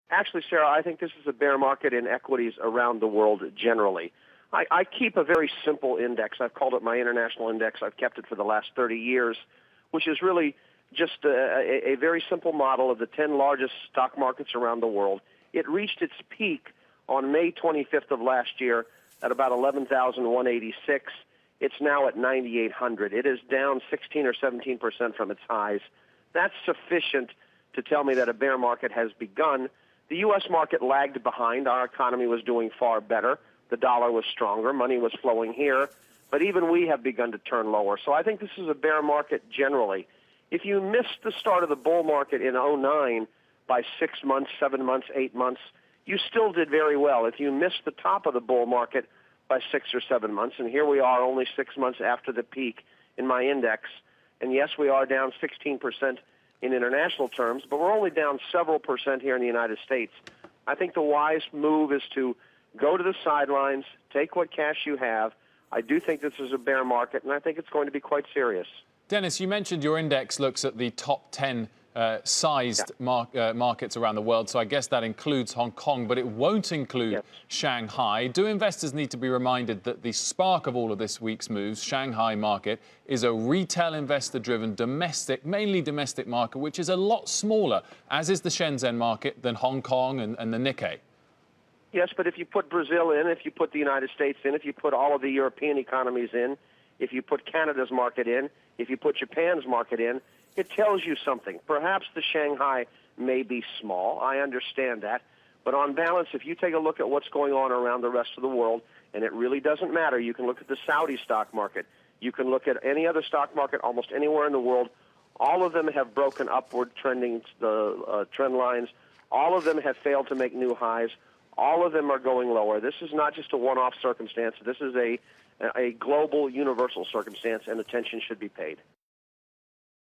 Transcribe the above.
Actually, Sarah, I think this is a bear market in equities around the world generally. I keep a very simple index. I've called it my international index. I've kept it for the last 30 years, which is really just a very simple model of the 10 largest stock markets around the world. It reached its peak on May 25th of last year at about 11,186. It's now at 9,800. It is down 16 or 17% from its highs. That's sufficient to tell me that a bear market has begun. The U.S. market lagged behind. Our economy was doing far better. The dollar was stronger. Money was flowing here. But even we have begun to turn lower. So I think this is a bear market generally. If you missed the start of the bull market in 2009 by 6 months, 7 months, 8 months, you still did very well. If you missed the top of the bull market by 6 or 7 months, and here we are only 6 months after the peak in my index, and yes, we are down 16% in international terms, but we're only down several percent here in the United States. I think the wise move is to go to the sidelines, take what cash you have. I do think this is a bear market, and I think it's going to be quite serious. Dennis, you mentioned your index looks at the top 10 sized markets around the world, so I guess that includes Hong Kong, but it won't include Shanghai. Do investors need to be reminded that the spark of all of this week's moves, Shanghai market, is a retail investor-driven domestic, mainly domestic market, which is a lot smaller, as is the Shenzhen market, than Hong Kong and the Nikkei? Yes, but if you put Brazil in, if you put the United States in, if you put all of the European economies in, if you put Canada's market in, if you put Japan's market in, it tells you something. Perhaps the Shanghai may be small. I understand that. But on balance, if you take a look at what's going on around the rest of the world, and it really doesn't matter, you can look at the Saudi stock market. You can look at any other stock market almost anywhere in the world. All of them have broken upward trend lines. All of them have failed to make new highs. All of them are going lower. This is not just a one-off circumstance. This is a global, universal circumstance, and attention should be paid.